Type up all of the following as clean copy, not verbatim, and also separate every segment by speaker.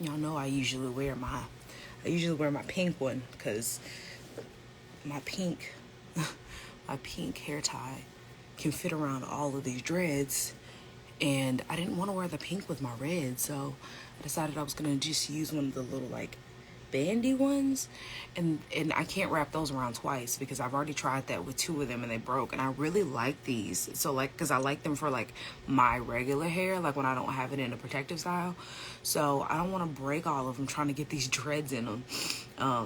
Speaker 1: Y'all know I usually wear my pink one because my pink my pink hair tie can fit around all of these dreads, and I didn't want to wear the pink with my red, so I decided I was gonna just use one of the little like bandy ones, and I can't wrap those around twice because I've already tried that with two of them and they broke. And I really like these, so like, because I like them for like my regular hair, like when I don't have it in a protective style, so I don't want to break all of them trying to get these dreads in them.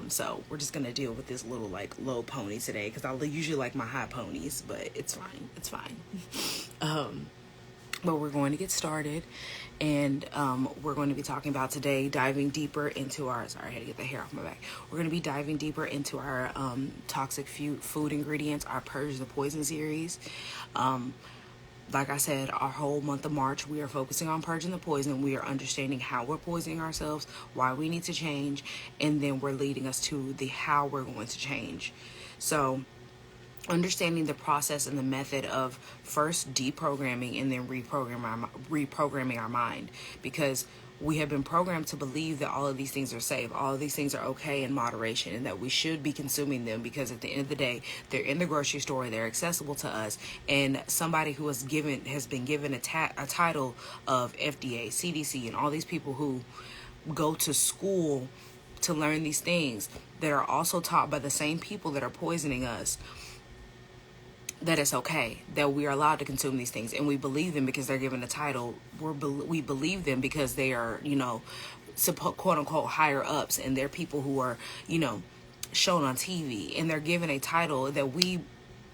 Speaker 1: So we're just gonna deal with this little like low pony today because I usually like my high ponies, but it's fine. But we're going to get started, and we're going to be talking about today diving deeper into our, sorry, I had to get the hair off my back. We're going to be diving deeper into our toxic food ingredients, our Purge the Poison series. Like I said, our whole month of March, we are focusing on purging the poison. We are understanding how we're poisoning ourselves, why we need to change, and then we're leading us to the how we're going to change. So understanding the process and the method of first deprogramming and then reprogramming our mind, because we have been programmed to believe that all of these things are safe, all of these things are okay in moderation, and that we should be consuming them because at the end of the day, they're in the grocery store, they're accessible to us, and somebody who has been given a title of FDA, CDC, and all these people who go to school to learn these things that are also taught by the same people that are poisoning us, that it's okay, that we are allowed to consume these things, and we believe them because they're given a title. We believe them because they are, quote unquote higher ups, and they're people who are, shown on TV, and they're given a title that we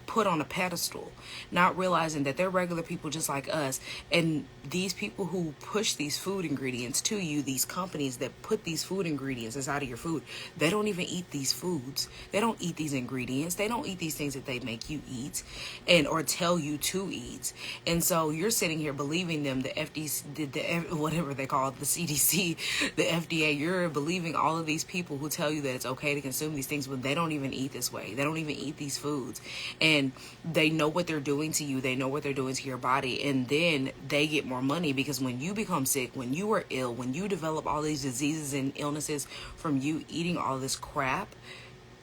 Speaker 1: put on a pedestal, not realizing that they're regular people just like us. And these people who push these food ingredients to you, these companies that put these food ingredients inside of your food, they don't even eat these foods. They don't eat these ingredients. They don't eat these things that they make you eat and or tell you to eat. And so you're sitting here believing them, the FDC, whatever they call it, the CDC, the FDA, you're believing all of these people who tell you that it's okay to consume these things when they don't even eat this way. They don't even eat these foods. And they know what they're doing to you. They know what they're doing to your body. And then they get more money because when you become sick, when you are ill, when you develop all these diseases and illnesses from you eating all this crap,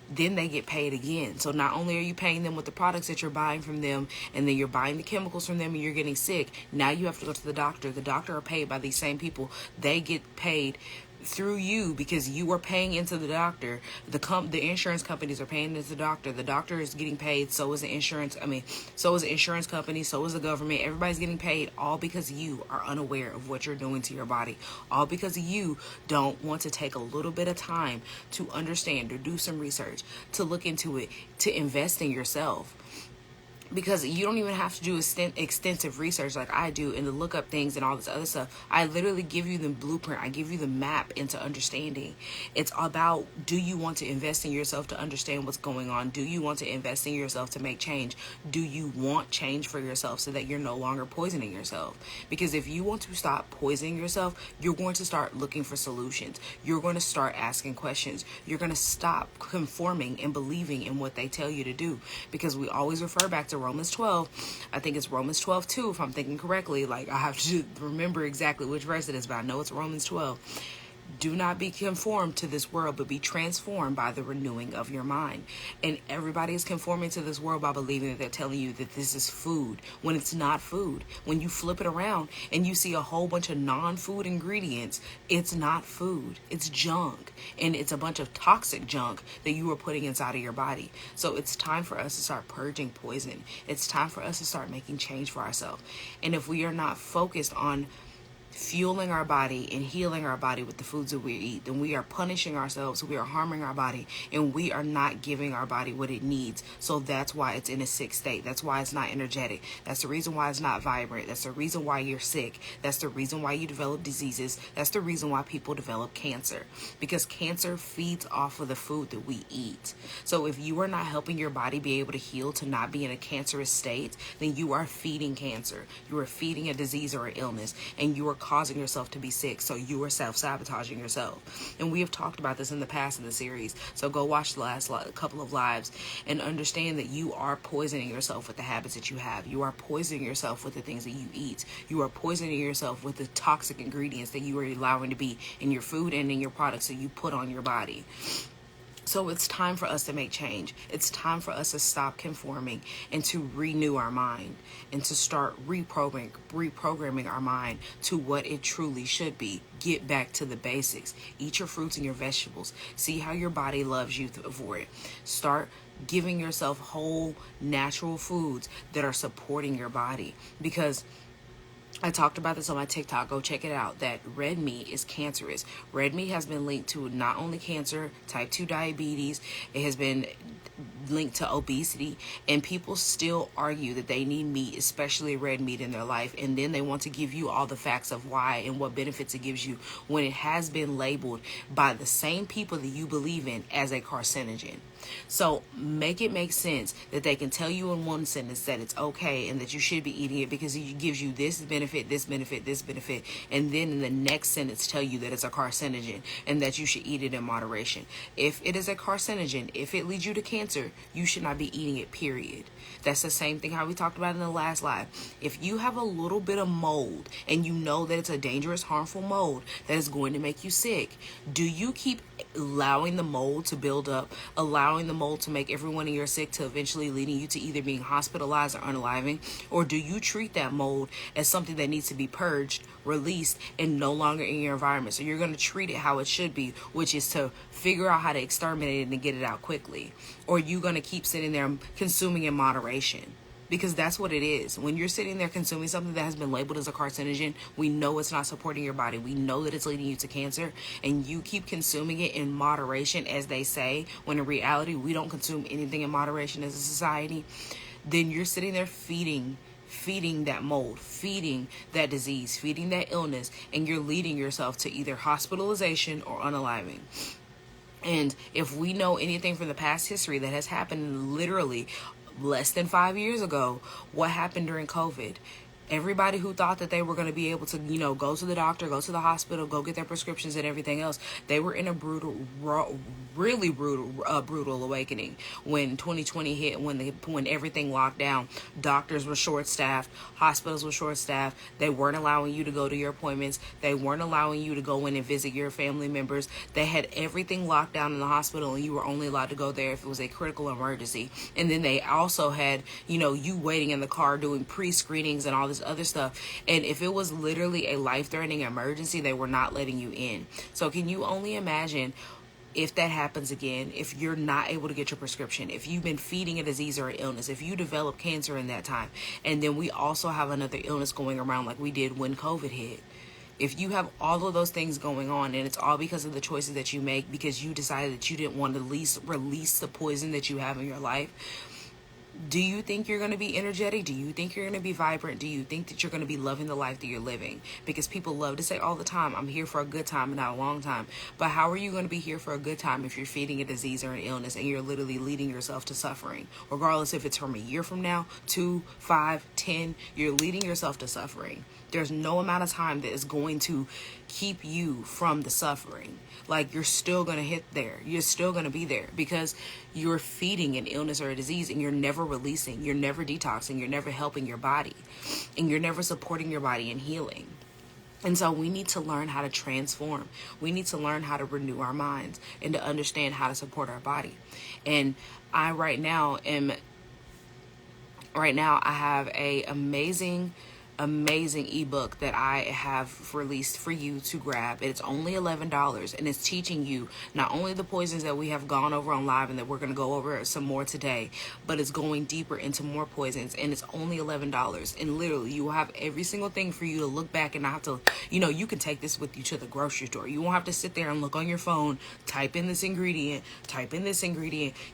Speaker 1: then they get paid again. So not only are you paying them with the products that you're buying from them, and then you're buying the chemicals from them and you're getting sick, now you have to go to the doctor. The doctor are paid by these same people. They get paid through you because you are paying into the doctor. The insurance companies are paying into the doctor. The doctor is getting paid. So is the insurance. So is the insurance company. So is the government. Everybody's getting paid, all because you are unaware of what you're doing to your body. All because you don't want to take a little bit of time to understand or do some research, to look into it, to invest in yourself. Because you don't even have to do extensive research like I do and to look up things and all this other stuff. I literally give you the blueprint. I give you the map into understanding. It's about, do you want to invest in yourself to understand what's going on? Do you want to invest in yourself to make change? Do you want change for yourself so that you're no longer poisoning yourself? Because if you want to stop poisoning yourself, you're going to start looking for solutions. You're going to start asking questions. You're going to stop conforming and believing in what they tell you to do. Because we always refer back to Romans 12. I think it's Romans 12:2 if I'm thinking correctly. Like, I have to remember exactly which verse it is, but I know it's Romans 12. Do not be conformed to this world, but be transformed by the renewing of your mind. And everybody is conforming to this world by believing that they're telling you that this is food, when it's not food. When you flip it around and you see a whole bunch of non-food ingredients, it's not food. It's junk. And it's a bunch of toxic junk that you are putting inside of your body. So it's time for us to start purging poison. It's time for us to start making change for ourselves. And if we are not focused on fueling our body and healing our body with the foods that we eat, then we are punishing ourselves, we are harming our body, and we are not giving our body what it needs. So that's why it's in a sick state. That's why it's not energetic. That's the reason why it's not vibrant. That's the reason why you're sick. That's the reason why you develop diseases. That's the reason why people develop cancer, because cancer feeds off of the food that we eat. So if you are not helping your body be able to heal, to not be in a cancerous state, then you are feeding cancer. You are feeding a disease or an illness, and you are causing yourself to be sick. So you are self-sabotaging yourself. And we have talked about this in the past in the series. So go watch the last couple of lives and understand that you are poisoning yourself with the habits that you have. You are poisoning yourself with the things that you eat. You are poisoning yourself with the toxic ingredients that you are allowing to be in your food and in your products that you put on your body. So it's time for us to make change. It's time for us to stop conforming and to renew our mind and to start reprogramming our mind to what it truly should be. Get back to the basics. Eat your fruits and your vegetables. See how your body loves you for it. Start giving yourself whole, natural foods that are supporting your body, because I talked about this on my TikTok. Go check it out. That red meat is cancerous. Red meat has been linked to not only cancer, type 2 diabetes. It has been linked to obesity. And people still argue that they need meat, especially red meat, in their life. And then they want to give you all the facts of why and what benefits it gives you, when it has been labeled by the same people that you believe in as a carcinogen. So make it make sense that they can tell you in one sentence that it's okay and that you should be eating it because it gives you this benefit, this benefit, this benefit, and then in the next sentence tell you that it's a carcinogen and that you should eat it in moderation. If it is a carcinogen, if it leads you to cancer, you should not be eating it, period. That's the same thing how we talked about in the last live. If you have a little bit of mold and you know that it's a dangerous, harmful mold that is going to make you sick, do you keep allowing the mold to build up, allowing the mold to make everyone in your sick, to eventually leading you to either being hospitalized or unaliving? Or do you treat that mold as something that needs to be purged, released, and no longer in your environment? So you're going to treat it how it should be, which is to figure out how to exterminate it and get it out quickly. Or you going to keep sitting there consuming in moderation? Because that's what it is. When you're sitting there consuming something that has been labeled as a carcinogen, we know it's not supporting your body. We know that it's leading you to cancer, and you keep consuming it in moderation, as they say, when in reality, we don't consume anything in moderation as a society. Then you're sitting there feeding that mold, feeding that disease, feeding that illness, and you're leading yourself to either hospitalization or unaliving. And if we know anything from the past history that has happened literally less than 5 years ago, what happened during COVID? Everybody who thought that they were going to be able to, go to the doctor, go to the hospital, go get their prescriptions and everything else, they were in a really brutal awakening when 2020 hit, when everything locked down. Doctors were short-staffed, hospitals were short-staffed. They weren't allowing you to go to your appointments. They weren't allowing you to go in and visit your family members. They had everything locked down in the hospital, and you were only allowed to go there if it was a critical emergency. And then they also had, you waiting in the car doing pre-screenings and all this other stuff. And if it was literally a life-threatening emergency, they were not letting you in. So can you only imagine if that happens again, if you're not able to get your prescription, if you've been feeding a disease or an illness, if you develop cancer in that time, and then we also have another illness going around like we did when COVID hit. If you have all of those things going on, and it's all because of the choices that you make, because you decided that you didn't want to release the poison that you have in your life, do you think you're going to be energetic? Do you think you're going to be vibrant? Do you think that you're going to be loving the life that you're living? Because people love to say all the time, I'm here for a good time and not a long time. But how are you going to be here for a good time if you're feeding a disease or an illness and you're literally leading yourself to suffering? Regardless if it's from a year from now, 2, 5, 10, you're leading yourself to suffering. There's no amount of time that is going to keep you from the suffering. Like, you're still going to hit there. You're still going to be there because you're feeding an illness or a disease, and you're never releasing, you're never detoxing, you're never helping your body, and you're never supporting your body in healing. And so we need to learn how to transform. We need to learn how to renew our minds and to understand how to support our body. And I right now I have a amazing ebook that I have released for you to grab. It's only $11, and it's teaching you not only the poisons that we have gone over on live and that we're going to go over some more today, but it's going deeper into more poisons, and it's only $11. And literally, you will have every single thing for you to look back and not have to, you can take this with you to the grocery store. You won't have to sit there and look on your phone, type in this ingredient.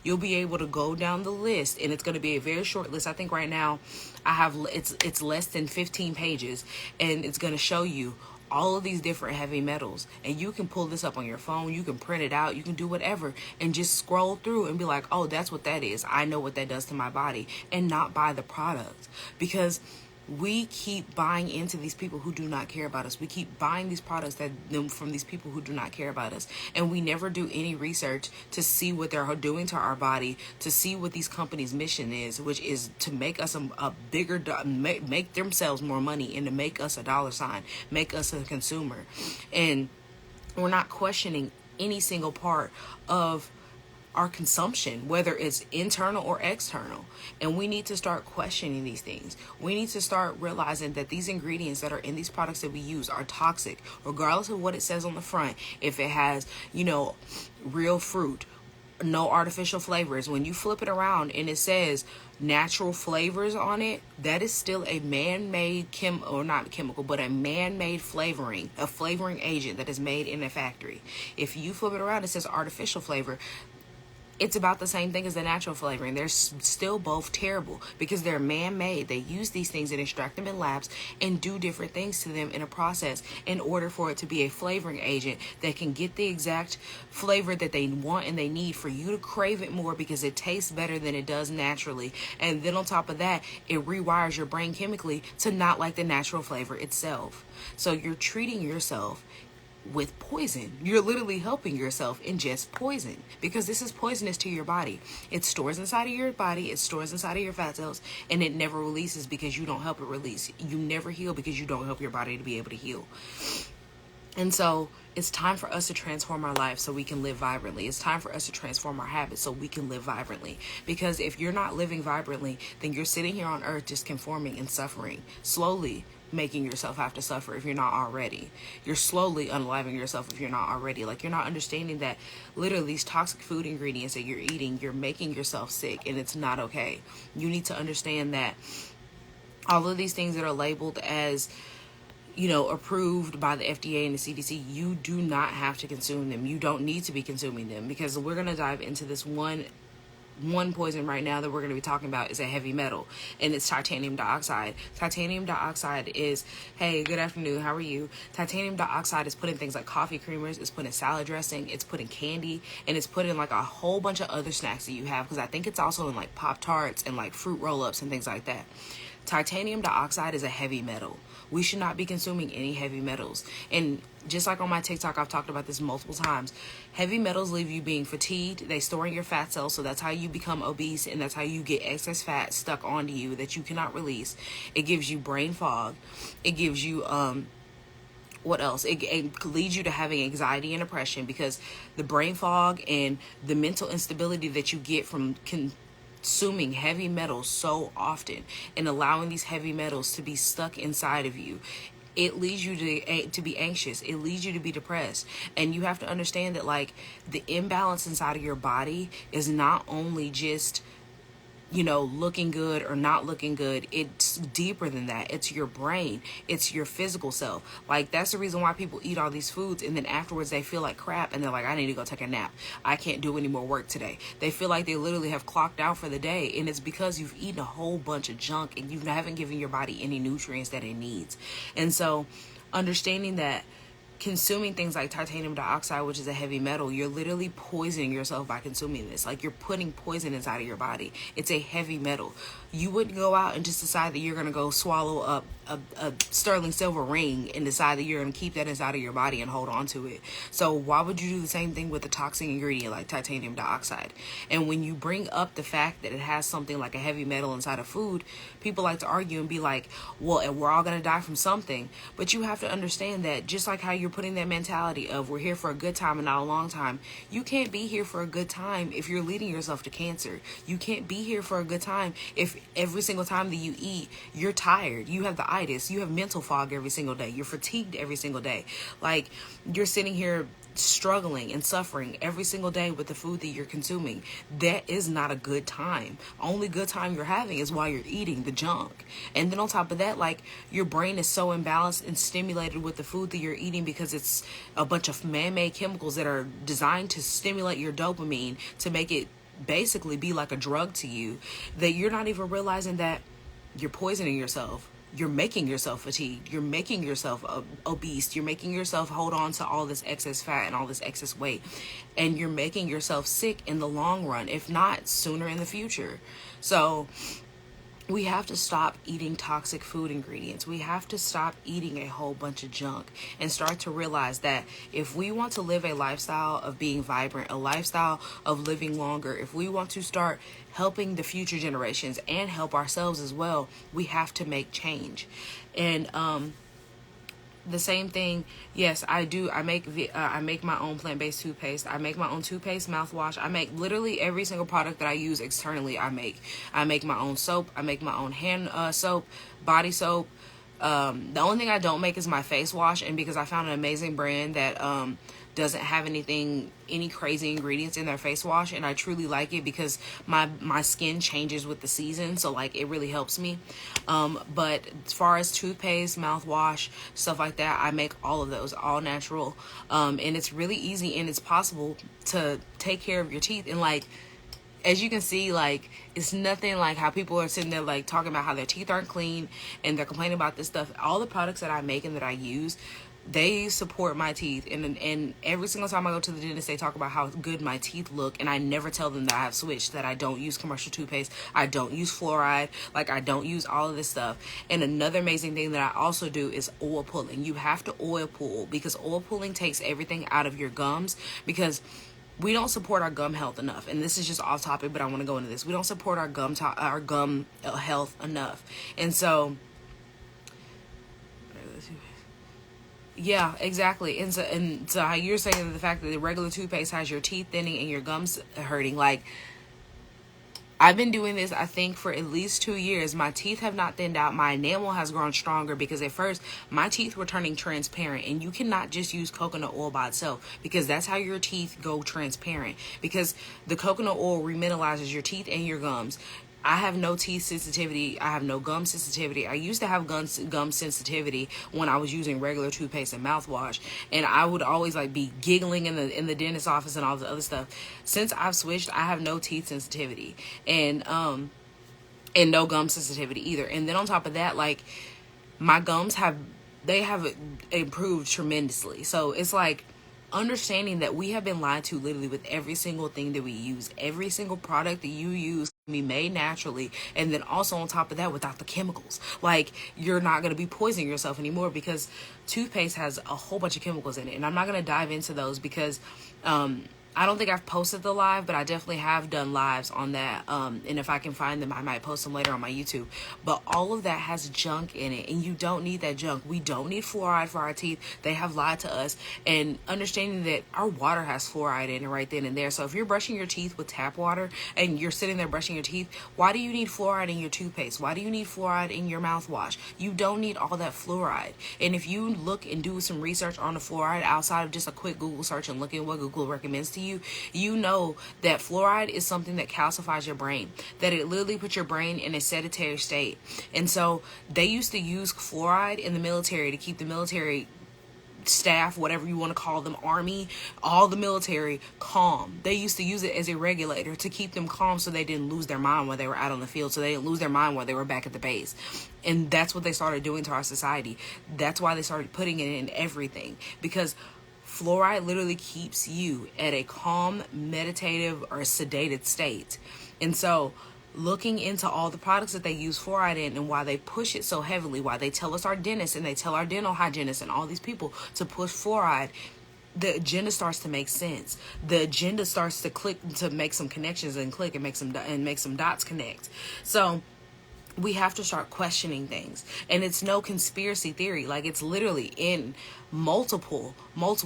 Speaker 1: You'll be able to go down the list, and it's going to be a very short list. I think right now I have, it's less than 15 pages, and it's going to show you all of these different heavy metals, and you can pull this up on your phone, you can print it out, you can do whatever, and just scroll through and be like, oh, that's what that is. I know what that does to my body, and not buy the product. Because We keep buying into these people who do not care about us. We keep buying these products from these people who do not care about us. And we never do any research to see what they're doing to our body, to see what these companies' mission is, which is to make us a bigger, make themselves more money and to make us a dollar sign, make us a consumer. And we're not questioning any single part of our consumption, whether it's internal or external. And we need to start questioning these things. We need to start realizing that these ingredients that are in these products that we use are toxic, regardless of what it says on the front. If it has, real fruit, no artificial flavors, when you flip it around and it says natural flavors on it, that is still a man-made not chemical, but a man-made flavoring, a flavoring agent that is made in a factory. If you flip it around, it says artificial flavor. It's about the same thing as the natural flavoring. They're still both terrible because they're man-made. They use these things and extract them in labs and do different things to them in a process in order for it to be a flavoring agent that can get the exact flavor that they want and they need for you to crave it more because it tastes better than it does naturally. And then on top of that, it rewires your brain chemically to not like the natural flavor itself. So you're treating yourself with poison. You're literally helping yourself ingest poison because this is poisonous to your body. It stores inside of your body, it stores inside of your fat cells, and it never releases because you don't help it release. You never heal because you don't help your body to be able to heal. And so it's time for us to transform our life so we can live vibrantly. It's time for us to transform our habits so we can live vibrantly. Because if you're not living vibrantly, then you're sitting here on earth just conforming and suffering, slowly making yourself have to suffer if you're not already. You're slowly unaliving yourself if you're not already. Like, you're not understanding that literally these toxic food ingredients that you're eating, you're making yourself sick, and it's not okay. You need to understand that all of these things that are labeled as approved by the FDA and the CDC, you do not have to consume them. You don't need to be consuming them because we're going to dive into this one poison right now that we're going to be talking about is a heavy metal, and it's titanium dioxide. Titanium dioxide is, hey, good afternoon, how are you? Titanium dioxide is put in things like coffee creamers, it's put in salad dressing, it's put in candy, and it's put in like a whole bunch of other snacks that you have, because I think it's also in like Pop-Tarts and like fruit roll-ups and things like that. Titanium dioxide is a heavy metal. We should not be consuming any heavy metals. And just like on my TikTok, I've talked about this multiple times. Heavy metals leave you being fatigued. They store in your fat cells, so that's how you become obese, and that's how you get excess fat stuck onto you that you cannot release. It gives you brain fog. It gives you what else? It leads you to having anxiety and depression because the brain fog and the mental instability that you get from consuming heavy metals so often and allowing these heavy metals to be stuck inside of you, it leads you to be anxious. It leads you to be depressed. And you have to understand that like the imbalance inside of your body is not only just looking good or not looking good. It's deeper than that. It's your brain. It's your physical self. Like, that's the reason why people eat all these foods and then afterwards they feel like crap and they're like, I need to go take a nap. I can't do any more work today. They feel like they literally have clocked out for the day, and it's because you've eaten a whole bunch of junk and you haven't given your body any nutrients that it needs. And so understanding that consuming things like titanium dioxide, which is a heavy metal, you're literally poisoning yourself by consuming this. Like, you're putting poison inside of your body. It's a heavy metal. You wouldn't go out and just decide that you're going to go swallow up a sterling silver ring and decide that you're going to keep that inside of your body and hold on to it. So why would you do the same thing with a toxic ingredient like titanium dioxide? And when you bring up the fact that it has something like a heavy metal inside of food, people like to argue and be like, well, and we're all going to die from something. But you have to understand that just like how you're putting that mentality of we're here for a good time and not a long time, you can't be here for a good time if you're leading yourself to cancer. You can't be here for a good time if every single time that you eat, you're tired. You have the itis. You have mental fog every single day. You're fatigued every single day. Like, you're sitting here struggling and suffering every single day with the food that you're consuming. That is not a good time. Only good time you're having is while you're eating the junk. And then on top of that, like, your brain is so imbalanced and stimulated with the food that you're eating because it's a bunch of man-made chemicals that are designed to stimulate your dopamine to make it basically be like a drug to you, that you're not even realizing that you're poisoning yourself. You're making yourself fatigued. You're making yourself obese. You're making yourself hold on to all this excess fat and all this excess weight. And you're making yourself sick in the long run, if not sooner in the future. So we have to stop eating toxic food ingredients. We have to stop eating a whole bunch of junk and start to realize that if we want to live a lifestyle of being vibrant, a lifestyle of living longer, if we want to start helping the future generations and help ourselves as well, we have to make change. And the same thing, yes, I do. I make my own plant-based toothpaste. I make my own toothpaste, mouthwash. I make literally every single product that I use externally. I make my own soap. I make my own hand soap, body soap. The only thing I don't make is my face wash, and because I found an amazing brand that doesn't have any crazy ingredients in their face wash, and I truly like it because my skin changes with the season, so like it really helps me. But as far as toothpaste, mouthwash, stuff like that, I make all of those, all natural, and it's really easy and it's possible to take care of your teeth. And like, as you can see, like, it's nothing like how people are sitting there like talking about how their teeth aren't clean and they're complaining about this stuff. All the products that I make and that I use, they support my teeth, and every single time I go to the dentist, they talk about how good my teeth look, and I never tell them that I have switched, that I don't use commercial toothpaste, I don't use fluoride, like I don't use all of this stuff. And another amazing thing that I also do is oil pulling. You have to oil pull, because oil pulling takes everything out of your gums, because we don't support our gum health enough. And this is just off topic, but I want to go into this. We don't support our gum health enough. And so yeah, exactly. And so how you're saying the fact that the regular toothpaste has your teeth thinning and your gums hurting, like, I've been doing this, I think, for at least 2 years. My teeth have not thinned out. My enamel has grown stronger, because at first my teeth were turning transparent, and you cannot just use coconut oil by itself, because that's how your teeth go transparent, because the coconut oil remineralizes your teeth and your gums. I have no teeth sensitivity. I have no gum sensitivity. I used to have gum sensitivity when I was using regular toothpaste and mouthwash, and I would always like be giggling in the dentist's office and all the other stuff. Since I've switched, I have no teeth sensitivity and no gum sensitivity either. And then on top of that, like, my gums have improved tremendously. So it's like understanding that we have been lied to literally with every single thing that we use. Every single product that you use can be made naturally, and then also on top of that, without the chemicals. Like, you're not going to be poisoning yourself anymore, because toothpaste has a whole bunch of chemicals in it, and I'm not going to dive into those because I don't think I've posted the live, but I definitely have done lives on that. And if I can find them, I might post them later on my YouTube. But all of that has junk in it, and you don't need that junk. We don't need fluoride for our teeth. They have lied to us. And understanding that our water has fluoride in it right then and there. So if you're brushing your teeth with tap water and you're sitting there brushing your teeth, why do you need fluoride in your toothpaste? Why do you need fluoride in your mouthwash? You don't need all that fluoride. And if you look and do some research on the fluoride outside of just a quick Google search and look at what Google recommends to you, you know that fluoride is something that calcifies your brain, that it literally puts your brain in a sedentary state. And so they used to use fluoride in the military to keep the military staff, whatever you want to call them, army, all the military, calm. They used to use it as a regulator to keep them calm, so they didn't lose their mind while they were out on the field, so they didn't lose their mind while they were back at the base. And that's what they started doing to our society. That's why they started putting it in everything, because fluoride literally keeps you at a calm, meditative, or sedated state. And so looking into all the products that they use fluoride in and why they push it so heavily, why they tell us, our dentists, and they tell our dental hygienists and all these people to push fluoride, the agenda starts to make sense. The agenda starts to click, to make some connections and click and make some dots connect. So we have to start questioning things. And it's no conspiracy theory. Like, it's literally in multiple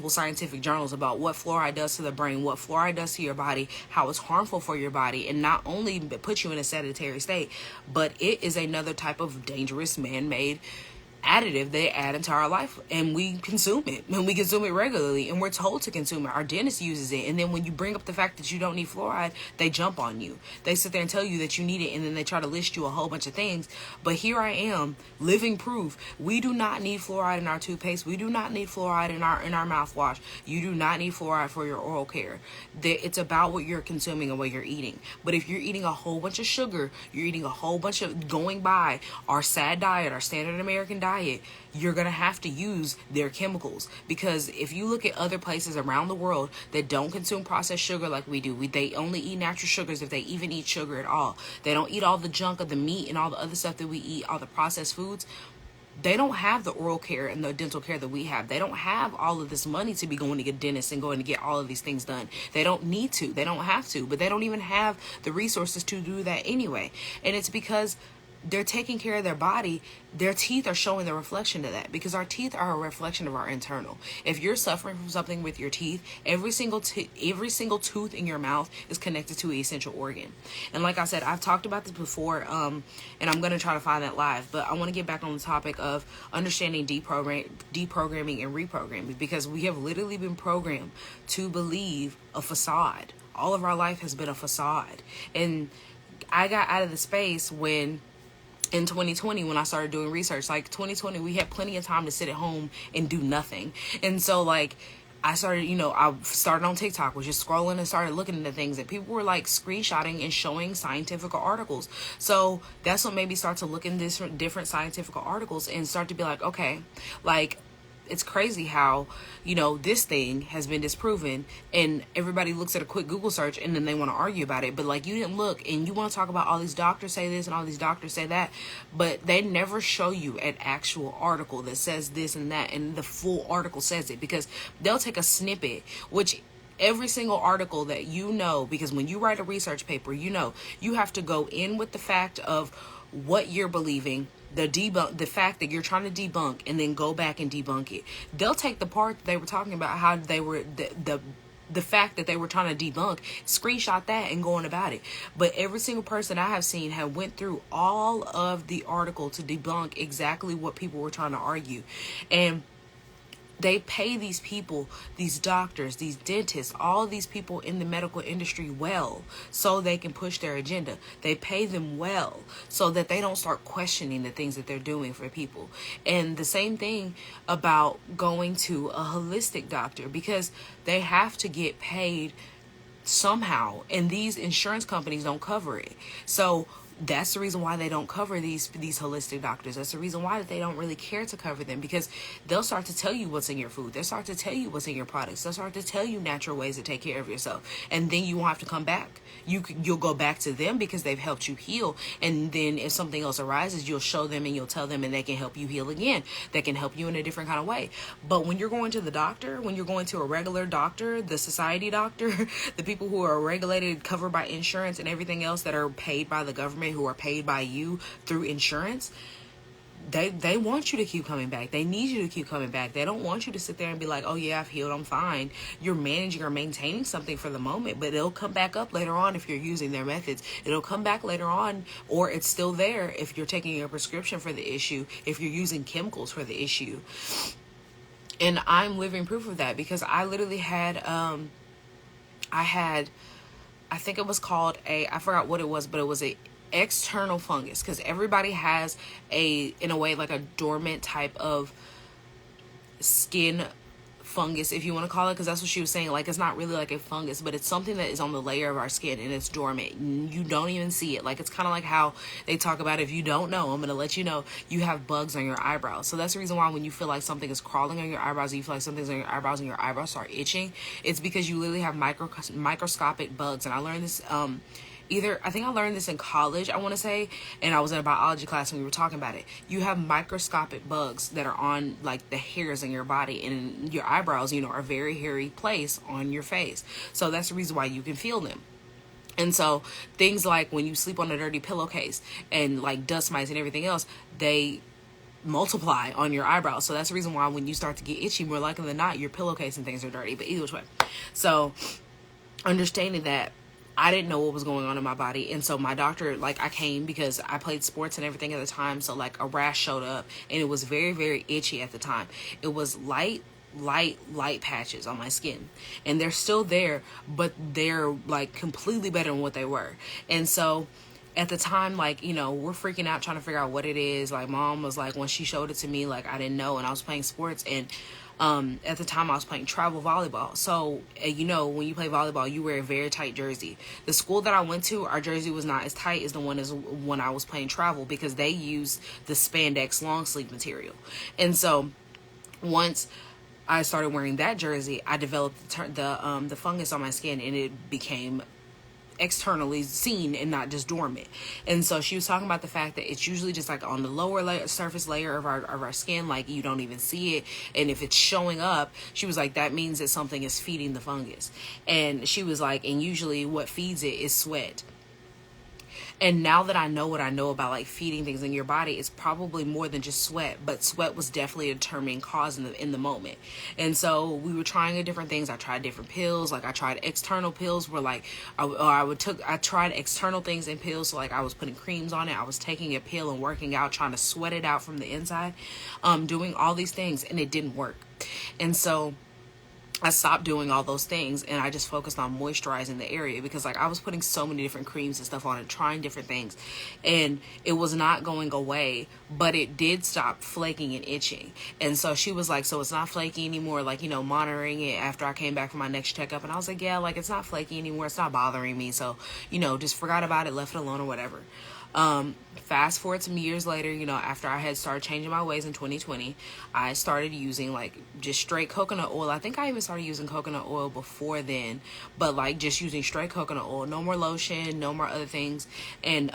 Speaker 1: scientific journals about what fluoride does to the brain, what fluoride does to your body, how it's harmful for your body, and not only puts you in a sedentary state, but it is another type of dangerous man-made additive they add into our life, and we consume it, and we consume it regularly, and we're told to consume it. Our dentist uses it, and then when you bring up the fact that you don't need fluoride, they jump on you. They sit there and tell you that you need it, and then they try to list you a whole bunch of things. But here I am, living proof. We do not need fluoride in our toothpaste. We do not need fluoride in our mouthwash. You do not need fluoride for your oral care. It's about what you're consuming and what you're eating. But if you're eating a whole bunch of sugar, you're eating a whole bunch of, going by our SAD diet, our standard American diet, diet, you're going to have to use their chemicals. Because if you look at other places around the world that don't consume processed sugar like we do, they only eat natural sugars, if they even eat sugar at all. They don't eat all the junk of the meat and all the other stuff that we eat, all the processed foods. They don't have the oral care and the dental care that we have. They don't have all of this money to be going to get dentists and going to get all of these things done. They don't need to. They don't have to. But they don't even have the resources to do that anyway. And it's because they're taking care of their body. Their teeth are showing the reflection of that, because our teeth are a reflection of our internal. If you're suffering from something with your teeth, every single tooth in your mouth is connected to an essential organ. And like I said, I've talked about this before, and I'm going to try to find that live, but I want to get back on the topic of understanding deprogramming and reprogramming, because we have literally been programmed to believe a facade. All of our life has been a facade. And I got out of the space when in 2020, when I started doing research. Like 2020, we had plenty of time to sit at home and do nothing. And so like I started, I started on TikTok, was just scrolling and started looking into things, and people were like screenshotting and showing scientific articles. So that's what made me start to look in different scientific articles and start to be like, okay, like, it's crazy how, this thing has been disproven, and everybody looks at a quick Google search and then they want to argue about it. But like, you didn't look, and you want to talk about all these doctors say this and all these doctors say that, but they never show you an actual article that says this and that, and the full article says it, because they'll take a snippet, which every single article that because when you write a research paper, you have to go in with the fact of what you're believing, the fact that you're trying to debunk, and then go back and debunk it. They'll take the part that they were talking about, how they were the fact that they were trying to debunk, screenshot that and go on about it. But every single person I have seen have went through all of the article to debunk exactly what people were trying to argue. And they pay these people, these doctors, these dentists, all these people in the medical industry well, so they can push their agenda. They pay them well so that they don't start questioning the things that they're doing for people. And the same thing about going to a holistic doctor, because they have to get paid somehow, and these insurance companies don't cover it. So that's the reason why they don't cover these holistic doctors. That's the reason why they don't really care to cover them, because they'll start to tell you what's in your food. They'll start to tell you what's in your products. They'll start to tell you natural ways to take care of yourself. And then you won't have to come back. You'll go back to them because they've helped you heal. And then if something else arises, you'll show them and you'll tell them, and they can help you heal again. They can help you in a different kind of way. But when you're going to the doctor, when you're going to a regular doctor, the society doctor, the people who are regulated, covered by insurance and everything else, that are paid by the government, who are paid by you through insurance, they want you to keep coming back. They need you to keep coming back. They don't want you to sit there and be like, oh yeah, I've healed, I'm fine. You're managing or maintaining something for the moment, but it'll come back up later on if you're using their methods. It'll come back later on, or it's still there if you're taking a prescription for the issue, if you're using chemicals for the issue. And I'm living proof of that, because I literally had, I think it was called I forgot what it was, but it was a external fungus, because everybody has in a way, like a dormant type of skin fungus, if you want to call it, because that's what she was saying. Like, it's not really like a fungus, but it's something that is on the layer of our skin, and it's dormant. You don't even see it. Like, it's kind of like how they talk about, if you don't know, I'm going to let you know, you have bugs on your eyebrows. So that's the reason why when you feel like something is crawling on your eyebrows, or you feel like something's on your eyebrows and your eyebrows start itching, it's because you literally have microscopic bugs. And I learned this I think I learned this in college, I want to say, and I was in a biology class and we were talking about it. You have microscopic bugs that are on like the hairs in your body, and your eyebrows, are a very hairy place on your face. So that's the reason why you can feel them. And so things like when you sleep on a dirty pillowcase and like dust mites and everything else, they multiply on your eyebrows. So that's the reason why when you start to get itchy, more likely than not, your pillowcase and things are dirty. But either way, so understanding that, I didn't know what was going on in my body. And so my doctor, like, I came because I played sports and everything at the time. So like a rash showed up, and it was very, very itchy at the time. It was light patches on my skin, and they're still there, but they're like completely better than what they were. And so at the time, like, we're freaking out trying to figure out what it is. Like, mom was like, when she showed it to me, like, I didn't know, and I was playing sports, and at the time I was playing travel volleyball. So, when you play volleyball, you wear a very tight jersey. The school that I went to, our jersey was not as tight as the one as when I was playing travel, because they used the spandex long sleeve material. And so once I started wearing that jersey, I developed the fungus on my skin, and it became externally seen and not just dormant. And so she was talking about the fact that it's usually just like on the lower surface layer of our skin, like you don't even see it, and if it's showing up, she was like, that means that something is feeding the fungus. And she was like, and usually what feeds it is sweat. And now that I know what I know about like feeding things in your body, it's probably more than just sweat, but sweat was definitely a determining cause in the moment. And so we were trying different things. I tried different pills. Like I tried external pills where like I tried external things in pills. So like I was putting creams on it. I was taking a pill and working out, trying to sweat it out from the inside, doing all these things, and it didn't work. And so I stopped doing all those things, and I just focused on moisturizing the area, because like I was putting so many different creams and stuff on it, trying different things, and it was not going away, but it did stop flaking and itching. And so she was like, so it's not flaky anymore, like, monitoring it after I came back from my next checkup. And I was like, yeah, like it's not flaky anymore. It's not bothering me. So, just forgot about it, left it alone or whatever. Fast forward some years later, after I had started changing my ways in 2020, I started using like just straight coconut oil. I think I even started using coconut oil before then, but like just using straight coconut oil, no more lotion, no more other things. And,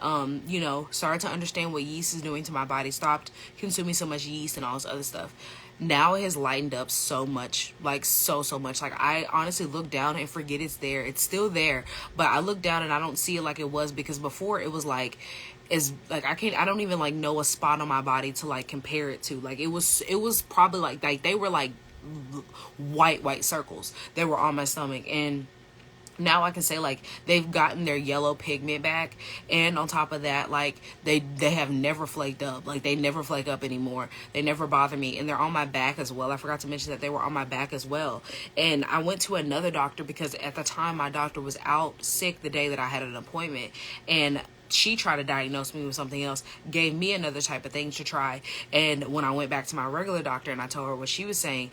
Speaker 1: started to understand what yeast is doing to my body, stopped consuming so much yeast and all this other stuff. Now it has lightened up so much, like so much. Like I honestly look down and forget it's there. It's still there, but I look down and I don't see it like it was, because before it was like, I don't even like know a spot on my body to like compare it to. Like it was probably like they were like white circles that were on my stomach. And now I can say like they've gotten their yellow pigment back, and on top of that, like they have never flaked up. Like they never flake up anymore. They never bother me, and they're on my back as well. I forgot to mention that they were on my back as well. And I went to another doctor, because at the time my doctor was out sick the day that I had an appointment, and she tried to diagnose me with something else, gave me another type of thing to try. And when I went back to my regular doctor and I told her what she was saying,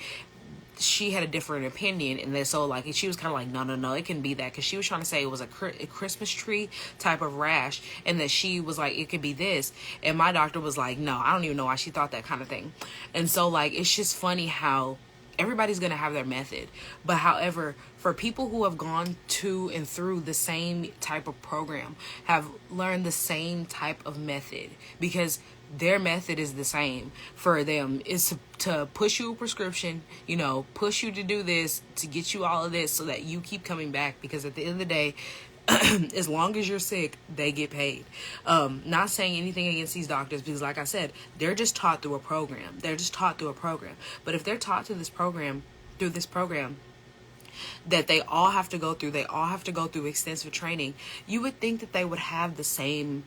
Speaker 1: she had a different opinion. And then so like she was kind of like, no, it can be that, because she was trying to say it was a Christmas tree type of rash, and that she was like, it could be this. And my doctor was like, no, I don't even know why she thought that kind of thing. And so like it's just funny how everybody's going to have their method. But however, for people who have gone to and through the same type of program, have learned the same type of method, because their method is the same for them, is to push you a prescription, push you to do this, to get you all of this so that you keep coming back. Because at the end of the day, as long as you're sick, they get paid. Not saying anything against these doctors, because like I said, they're just taught through a program. But if they're taught through this program, that they all have to go through extensive training, you would think that they would have the same,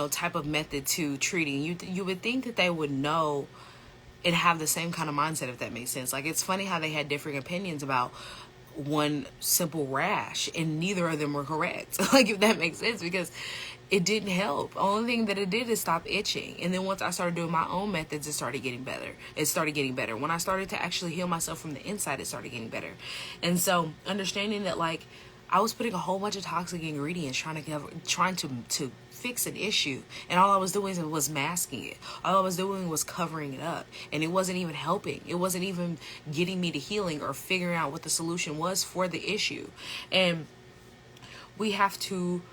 Speaker 1: type of method to treating. You would think that they would know and have the same kind of mindset, if that makes sense. Like it's funny how they had different opinions about one simple rash, and neither of them were correct. Like if that makes sense, because it didn't help. The only thing that it did is stop itching. And then once I started doing my own methods, it started getting better. When I started to actually heal myself from the inside, it started getting better. And so understanding that like I was putting a whole bunch of toxic ingredients trying to fix an issue, and all I was doing was masking it. All I was doing was covering it up, and it wasn't even helping. It wasn't even getting me to healing or figuring out what the solution was for the issue. And we have to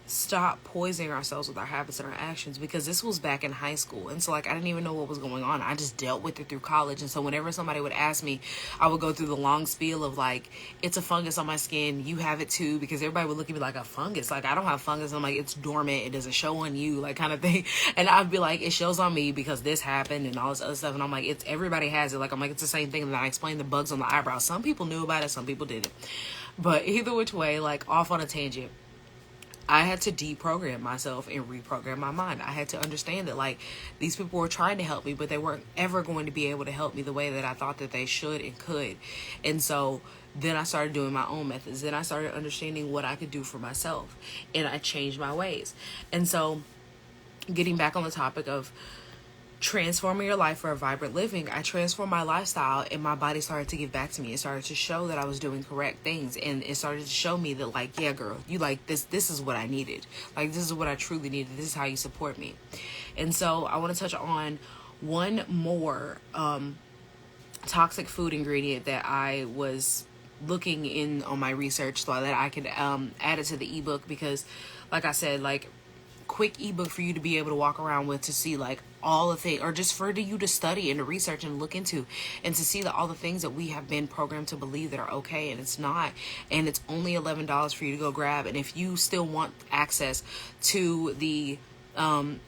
Speaker 1: stop poisoning ourselves with our habits and our actions, because this was back in high school. And so like I didn't even know what was going on. I just dealt with it through college. And so whenever somebody would ask me, I would go through the long spiel of like, it's a fungus on my skin, you have it too, because everybody would look at me like, a fungus? Like I don't have fungus. I'm like, it's dormant, it doesn't show on you, like kind of thing. And I'd be like, it shows on me because this happened and all this other stuff. And I'm like, it's everybody has it. Like I'm like, it's the same thing that I explained the bugs on the eyebrows. Some people knew about it, some people didn't. But either which way, like off on a tangent, I had to deprogram myself and reprogram my mind. I had to understand that, like, these people were trying to help me, but they weren't ever going to be able to help me the way that I thought that they should and could. And so then I started doing my own methods. Then I started understanding what I could do for myself, and I changed my ways. And so, getting back on the topic of transforming your life for a vibrant living, I transformed my lifestyle, and my body started to give back to me. It started to show that I was doing correct things, and it started to show me that, like, yeah, girl, you like this is what I needed. Like, this is what I truly needed. This is how you support me. And so I want to touch on one more toxic food ingredient that I was looking in on my research so that I could add it to the ebook, because like I said, like, quick ebook for you to be able to walk around with, to see like all the things, or just for you to study and to research and look into, and to see that all the things that we have been programmed to believe that are okay, and it's not. And it's only $11 for you to go grab. And if you still want access to the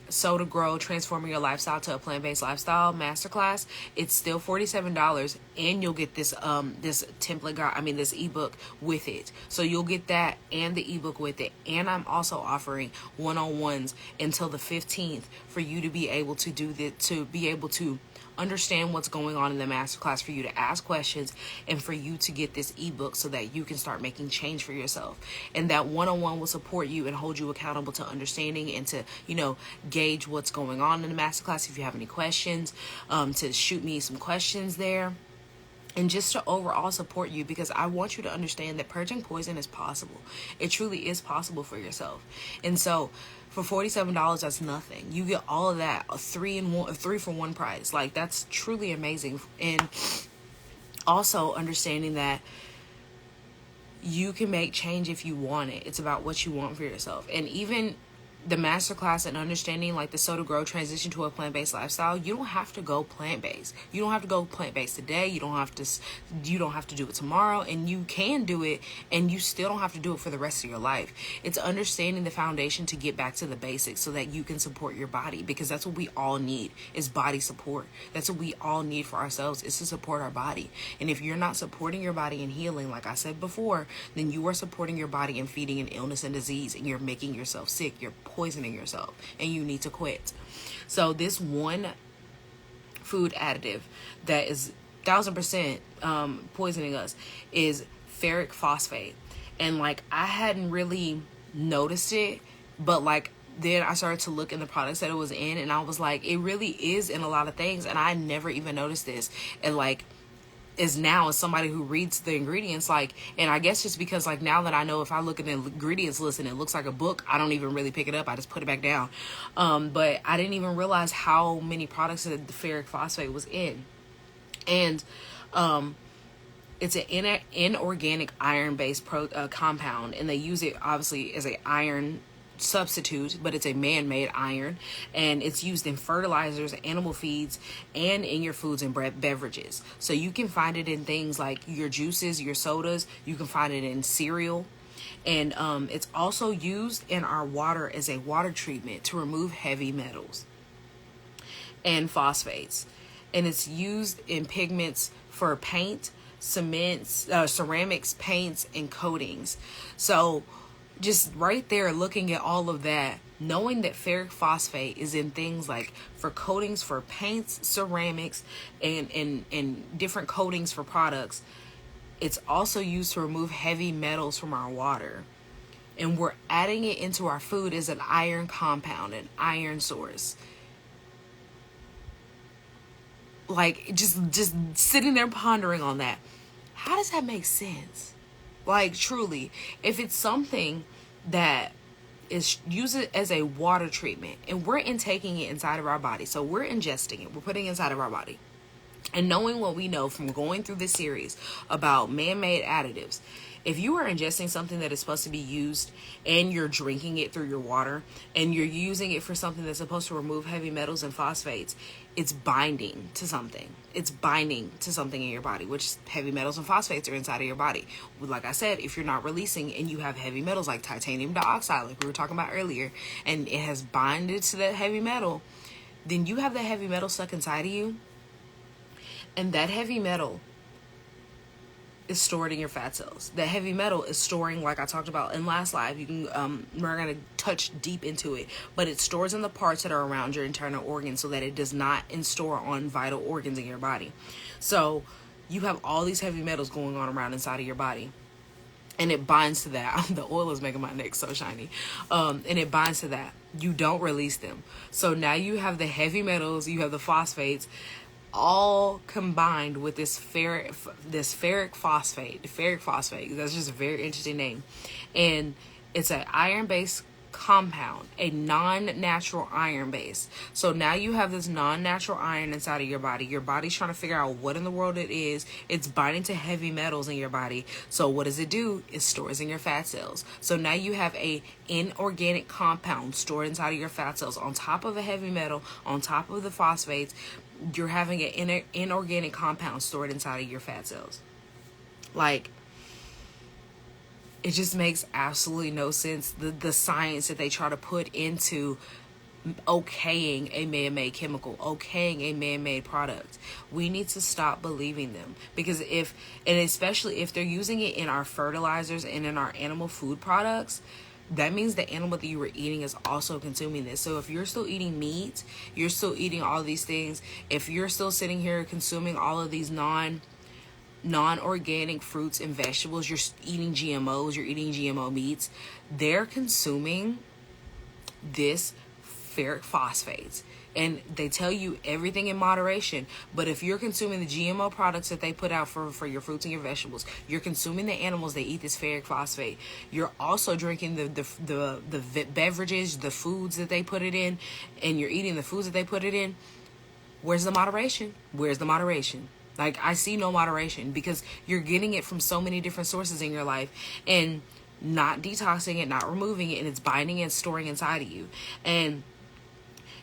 Speaker 1: Sow to Grow Transforming Your Lifestyle to a Plant-Based Lifestyle Masterclass, it's still $47, and you'll get this this template guide, this ebook with it. So you'll get that and the ebook with it. And I'm also offering one-on-ones until the 15th for you to be able to do that, to be able to understand what's going on in the masterclass, for you to ask questions, and for you to get this ebook so that you can start making change for yourself. And that one-on-one will support you and hold you accountable to understanding, and to, gauge what's going on in the masterclass. If you have any questions, to shoot me some questions there. And just to overall support you, because I want you to understand that purging poison is possible. It truly is possible for yourself. And so for $47, that's nothing. You get all of that, a 3-for-1 price. Like, that's truly amazing. And also understanding that you can make change if you want it. It's about what you want for yourself. And even the masterclass and understanding, like, the Sow to Grow Transition to a Plant-Based Lifestyle, you don't have to go plant-based. You don't have to go plant-based today. You don't have to do it tomorrow, and you can do it, and you still don't have to do it for the rest of your life. It's understanding the foundation to get back to the basics so that you can support your body, because that's what we all need, is body support. That's what we all need for ourselves, is to support our body. And if you're not supporting your body in healing, like I said before, then you are supporting your body and feeding an illness and disease, and you're making yourself sick. You're poisoning yourself, and you need to quit. So this one food additive that is 1000% poisoning us is ferric phosphate. And like, I hadn't really noticed it, but like, then I started to look in the products that it was in, and I was like, it really is in a lot of things, and I never even noticed this. And like, is now, as somebody who reads the ingredients, like, and I guess just because, like, now that I know, if I look at the ingredients list and it looks like a book, I don't even really pick it up. I just put it back down. But I didn't even realize how many products that the ferric phosphate was in. And it's an inorganic iron-based compound, and they use it obviously as an iron substitute, but it's a man-made iron, and it's used in fertilizers, animal feeds, and in your foods and beverages. So you can find it in things like your juices, your sodas. You can find it in cereal, and it's also used in our water as a water treatment to remove heavy metals and phosphates. And it's used in pigments for paint, cements, ceramics, paints, and coatings. So just right there, looking at all of that, knowing that ferric phosphate is in things like for coatings for paints, ceramics, and different coatings for products. It's also used to remove heavy metals from our water. And we're adding it into our food as an iron compound, an iron source. Like, just sitting there pondering on that. How does that make sense? Like, truly, if it's something that is used as a water treatment, and we're intaking it inside of our body, so we're ingesting it, we're putting it inside of our body, and knowing what we know from going through this series about man-made additives, if you are ingesting something that is supposed to be used, and you're drinking it through your water, and you're using it for something that's supposed to remove heavy metals and phosphates, it's binding to something. It's binding to something in your body, which heavy metals and phosphates are inside of your body. Like I said, if you're not releasing, and you have heavy metals like titanium dioxide, like we were talking about earlier, and it has binded to that heavy metal, then you have that heavy metal stuck inside of you. And that heavy metal is stored in your fat cells. The heavy metal is storing, like I talked about in last live. You can we're gonna touch deep into it, but it stores in the parts that are around your internal organs so that it does not store on vital organs in your body. So you have all these heavy metals going on around inside of your body, and it binds to that. The oil is making my neck so shiny. And it binds to that. You don't release them. So now you have the heavy metals, you have the phosphates, all combined with this ferric phosphate. Ferric phosphate. That's just a very interesting name. And it's an iron-based compound, a non-natural iron base. So now you have this non-natural iron inside of your body. Your body's trying to figure out what in the world it is. It's binding to heavy metals in your body. So what does it do? It stores in your fat cells. So now you have a inorganic compound stored inside of your fat cells on top of a heavy metal, on top of the phosphates. You're having an inorganic compound stored inside of your fat cells. Like, it just makes absolutely no sense. The science that they try to put into okaying a man-made chemical, okaying a man-made product. We need to stop believing them, because especially if they're using it in our fertilizers and in our animal food products, that means the animal that you were eating is also consuming this. So if you're still eating meat, you're still eating all these things, if you're still sitting here consuming all of these non-organic fruits and vegetables, you're eating GMOs, you're eating GMO meats, they're consuming this ferric phosphates. And they tell you everything in moderation. But if you're consuming the GMO products that they put out for your fruits and your vegetables, you're consuming the animals that eat this ferric phosphate. You're also drinking the beverages, the foods that they put it in, and you're eating the foods that they put it in. Where's the moderation? Where's the moderation? Like, I see no moderation, because you're getting it from so many different sources in your life and not detoxing it, not removing it, and it's binding and storing inside of you. And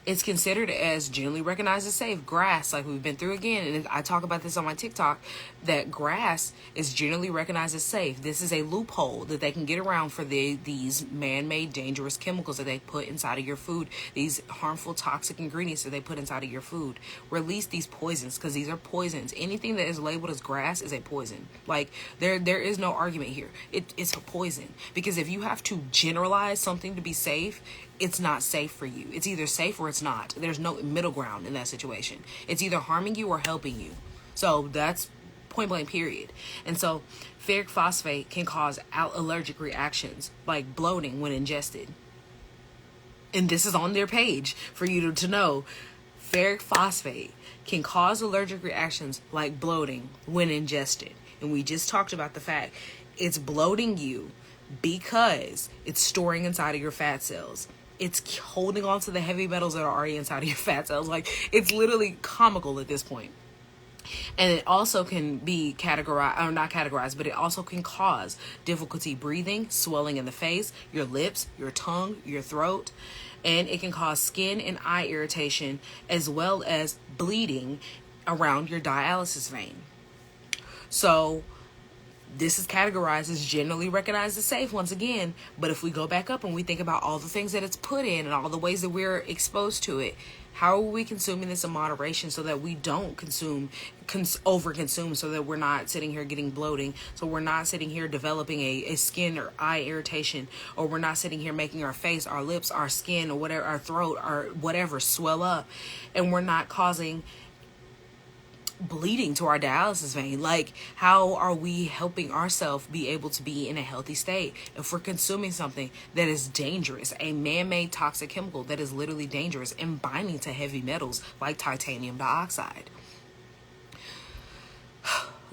Speaker 1: it's considered as generally recognized as safe. Grass, like we've been through again, and I talk about this on my TikTok, that grass is generally recognized as safe. This is a loophole that they can get around for these man-made dangerous chemicals that they put inside of your food, these harmful toxic ingredients that they put inside of your food. Release these poisons, because these are poisons. Anything that is labeled as grass is a poison. Like, there is no argument here. It's a poison, because if you have to generalize something to be safe, it's not safe for you. It's either safe or it's not. There's no middle ground in that situation. It's either harming you or helping you. So that's point blank, period. And so ferric phosphate can cause allergic reactions like bloating when ingested. And this is on their page for you to know. Ferric phosphate can cause allergic reactions like bloating when ingested. And we just talked about the fact it's bloating you because it's storing inside of your fat cells. It's holding on to the heavy metals that are already inside of your fat cells. Like, it's literally comical at this point. And it also can be categorized, or not categorized, but it also can cause difficulty breathing, swelling in the face, your lips, your tongue, your throat. And it can cause skin and eye irritation, as well as bleeding around your dialysis vein. So this is categorized as generally recognized as safe once again. But if we go back up and we think about all the things that it's put in and all the ways that we're exposed to it, how are we consuming this in moderation so that we don't overconsume, so that we're not sitting here getting bloating, so we're not sitting here developing a skin or eye irritation, or we're not sitting here making our face, our lips, our skin, or whatever, our throat, or whatever swell up, and we're not causing bleeding to our dialysis vein. Like, how are we helping ourselves be able to be in a healthy state if we're consuming something that is dangerous, a man-made toxic chemical that is literally dangerous and binding to heavy metals like titanium dioxide?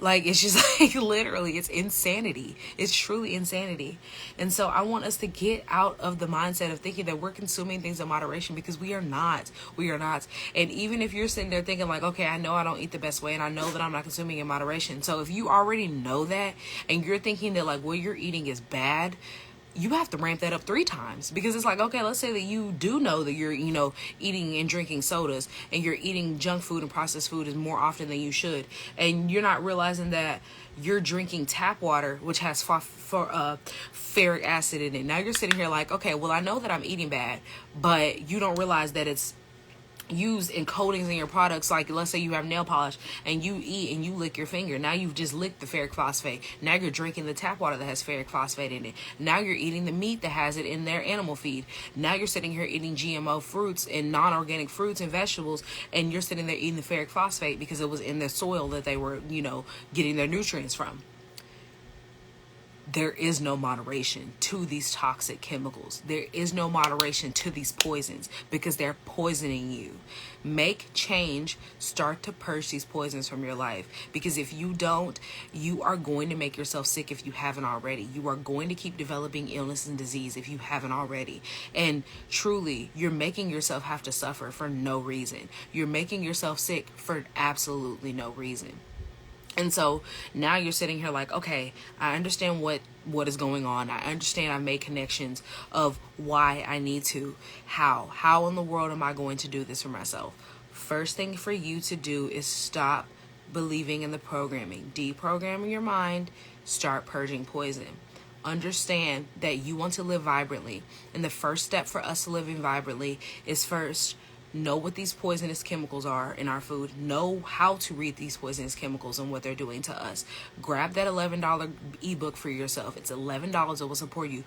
Speaker 1: Like, it's just like, literally, it's insanity. It's truly insanity. And so I want us to get out of the mindset of thinking that we're consuming things in moderation, because we are not. We are not. And even if you're sitting there thinking like, okay, I know I don't eat the best way, and I know that I'm not consuming in moderation. So if you already know that, and you're thinking that like what you're eating is bad, you have to ramp that up 3 times, because it's like, okay, let's say that you do know that you're, eating and drinking sodas, and you're eating junk food and processed food is more often than you should. And you're not realizing that you're drinking tap water, which has ferric acid in it. Now you're sitting here like, okay, well, I know that I'm eating bad, but you don't realize that it's use in coatings in your products. Like, let's say you have nail polish and you eat and you lick your finger. Now you've just licked the ferric phosphate. Now you're drinking the tap water that has ferric phosphate in it. Now you're eating the meat that has it in their animal feed. Now you're sitting here eating GMO fruits and non-organic fruits and vegetables, and you're sitting there eating the ferric phosphate because it was in the soil that they were, getting their nutrients from. There is no moderation to these toxic chemicals. There is no moderation to these poisons because they're poisoning you. Make change. Start to purge these poisons from your life, because if you don't, you are going to make yourself sick if you haven't already. You are going to keep developing illness and disease if you haven't already. And truly, you're making yourself have to suffer for no reason. You're making yourself sick for absolutely no reason. And so now you're sitting here like, okay, I understand what is going on. I understand I've made connections of why I need to. How in the world am I going to do this for myself? First thing for you to do is stop believing in the programming. Deprogramming your mind. Start purging poison. Understand that you want to live vibrantly. And the first step for us to living vibrantly is first, know what these poisonous chemicals are in our food. Know how to read these poisonous chemicals and what they're doing to us. Grab that $11 ebook for yourself. It's $11 that will support you.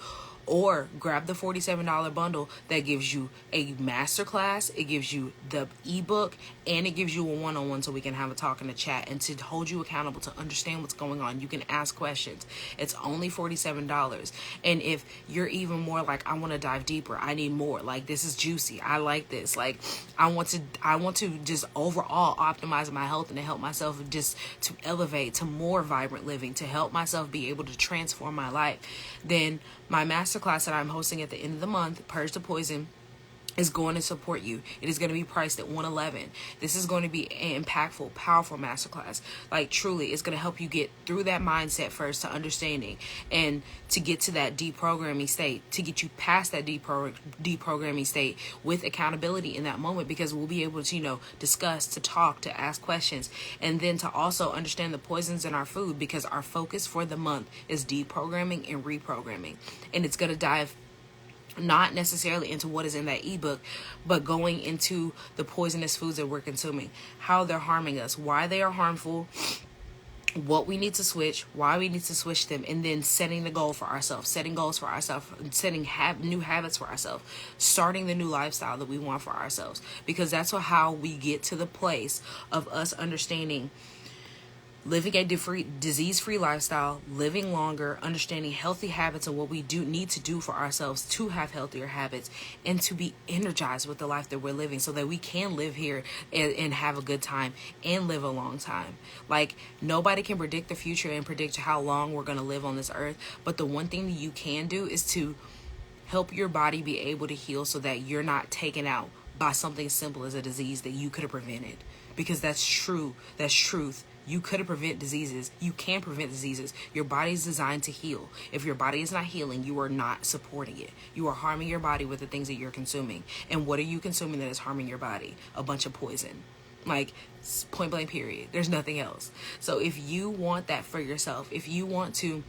Speaker 1: Or grab the $47 bundle that gives you a masterclass, it gives you the ebook, and it gives you a one-on-one so we can have a talk and a chat and to hold you accountable, to understand what's going on. You can ask questions. It's only $47. And if you're even more like, I want to dive deeper, I need more, like, this is juicy, I like this, like, I want to just overall optimize my health and to help myself just to elevate to more vibrant living, to help myself be able to transform my life, then my masterclass that I'm hosting at the end of the month, Purge the Poison, is going to support you. It is going to be priced at $111. This is going to be an impactful, powerful masterclass. Like, truly, it's going to help you get through that mindset first to understanding and to get to that deprogramming state, to get you past that deprogramming state with accountability in that moment, because we'll be able to, discuss, to talk, to ask questions, and then to also understand the poisons in our food, because our focus for the month is deprogramming and reprogramming. And it's going to dive not necessarily into what is in that ebook, but going into the poisonous foods that we're consuming, how they're harming us, why they are harmful, what we need to switch, why we need to switch them, and then setting the goal for ourselves, setting goals for ourselves, setting new habits for ourselves, starting the new lifestyle that we want for ourselves, because that's how we get to the place of us understanding living a disease-free lifestyle, living longer, understanding healthy habits and what we do need to do for ourselves to have healthier habits and to be energized with the life that we're living, so that we can live here and have a good time and live a long time. Like, nobody can predict the future and predict how long we're going to live on this earth, but the one thing that you can do is to help your body be able to heal so that you're not taken out by something as simple as a disease that you could have prevented. Because that's true. That's truth. You could prevent diseases. You can prevent diseases. Your body is designed to heal. If your body is not healing, you are not supporting it. You are harming your body with the things that you're consuming. And what are you consuming that is harming your body? A bunch of poison. Like, point blank period. There's nothing else. So if you want that for yourself, if you want to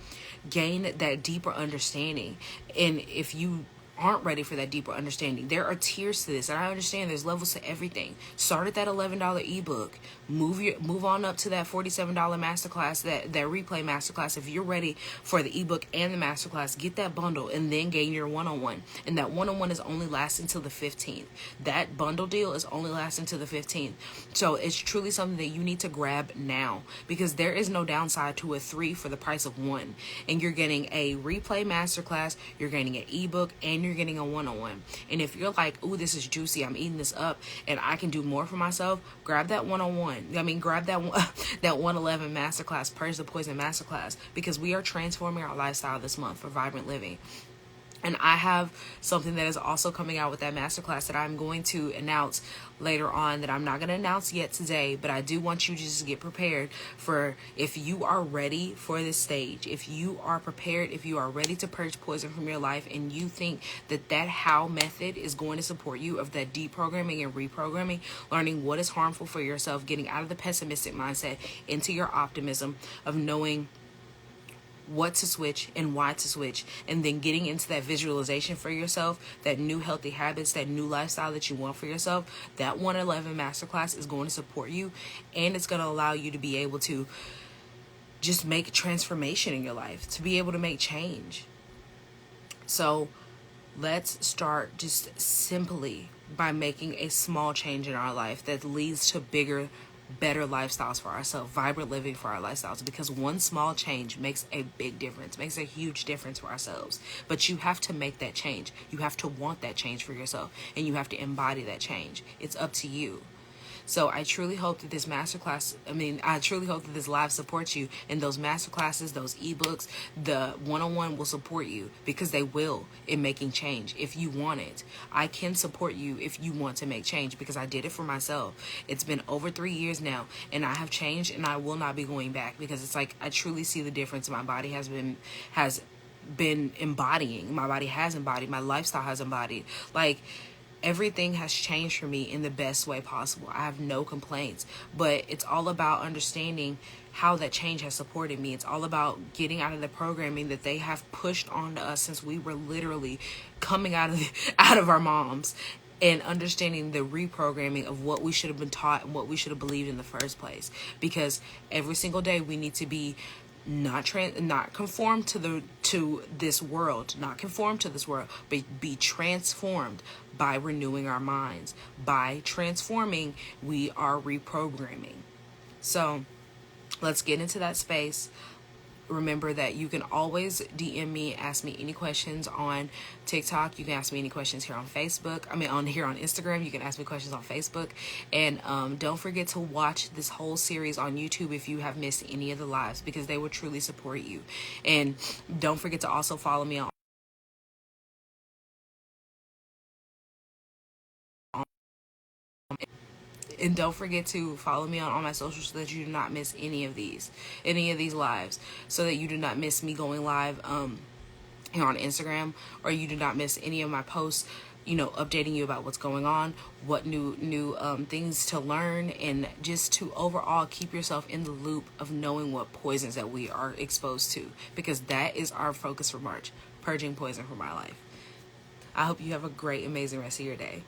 Speaker 1: gain that deeper understanding, and if you aren't ready for that deeper understanding, there are tiers to this, and I understand there's levels to everything. Start at that $11 ebook, move on up to that $47 masterclass, that replay masterclass. If you're ready for the ebook and the masterclass, get that bundle and then gain your one-on-one. And that one-on-one is only lasting till the 15th. That bundle deal is only lasting till the 15th. So it's truly something that you need to grab now, because there is no downside to a 3 for the price of 1. And you're getting a replay masterclass, you're getting an ebook, and you're getting a one-on-one. And if you're like, ooh, this is juicy, I'm eating this up and I can do more for myself, grab that one-on-one. Grab that that 111 masterclass, Purge the Poison masterclass, because we are transforming our lifestyle this month for vibrant living. And I have something that is also coming out with that masterclass that I'm going to announce later on, that I'm not going to announce yet today, but I do want you to just get prepared for, if you are ready for this stage, if you are prepared, if you are ready to purge poison from your life, and you think that how method is going to support you, of that deprogramming and reprogramming, learning what is harmful for yourself, getting out of the pessimistic mindset into your optimism of knowing what to switch and why to switch, and then getting into that visualization for yourself, that new healthy habits, that new lifestyle that you want for yourself. That 111 masterclass is going to support you, and it's going to allow you to be able to just make transformation in your life, to be able to make change. So let's start just simply by making a small change in our life that leads to bigger, better lifestyles for ourselves, vibrant living for our lifestyles, because one small change makes a big difference, makes a huge difference for ourselves. But you have to make that change. You have to want that change for yourself, and you have to embody that change. It's up to you. So I truly hope that this masterclass, I truly hope that this live supports you, and those masterclasses, those ebooks, the one-on-one will support you, because they will, in making change if you want it. I can support you if you want to make change, because I did it for myself. It's been over 3 years now, and I have changed, and I will not be going back, because it's like I truly see the difference my body has been embodying. My body has embodied, my lifestyle has embodied. Like, everything has changed for me in the best way possible. I have no complaints, but it's all about understanding how that change has supported me. It's all about getting out of the programming that they have pushed onto us since we were literally coming out of our moms, and understanding the reprogramming of what we should have been taught and what we should have believed in the first place. Because every single day we need to be not conform to this world, but be transformed by renewing our minds. By transforming, we are reprogramming. So let's get into that space. Remember that you can always DM me, ask me any questions on TikTok. You can ask me any questions here on Facebook. Here on Instagram. You can ask me questions on Facebook. And don't forget to watch this whole series on YouTube if you have missed any of the lives, because they will truly support you. And don't forget to also follow me on And don't forget to follow me on all my socials so that you do not miss any of these lives, so that you do not miss me going live here on Instagram, or you do not miss any of my posts, updating you about what's going on, what new things to learn, and just to overall keep yourself in the loop of knowing what poisons that we are exposed to, because that is our focus for March, purging poison from my life. I hope you have a great, amazing rest of your day.